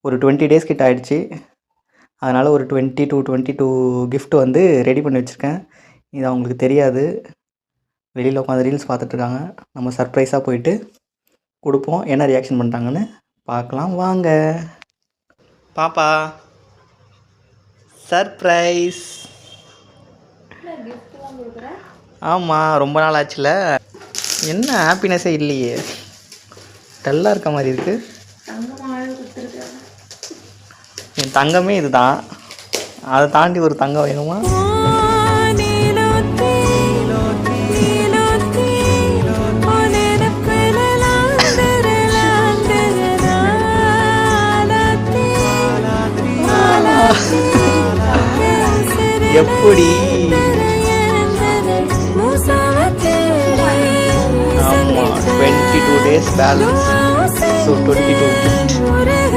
ஒரு 20 டேஸ் கிட்ட ஆயிடுச்சு. அதனால் ஒரு 22 கிஃப்ட் வந்து ரெடி பண்ணி வச்சுருக்கேன். இது அவங்களுக்கு தெரியாது. வெளியில் உட்காந்து ரீல்ஸ் பார்த்துட்ருக்காங்க. நம்ம சர்ப்ரைஸாக போயிட்டு கொடுப்போம். என்ன ரியாக்ஷன் பண்ணுறாங்கன்னு பார்க்கலாம் வாங்க. பாப்பா சர்ப்ரைஸ். ஆமாம், ரொம்ப நாள் ஆச்சுல. என்ன ஹாப்பினஸ்ஸே இல்லையே, டல்லாக இருக்க மாதிரி இருக்குது. என் தங்கமே இதுதான். அதை தாண்டி ஒரு தங்கம் வேணுமா? எப்படி? ஆமாம், 22 days பேலன்ஸ். So 22 gift.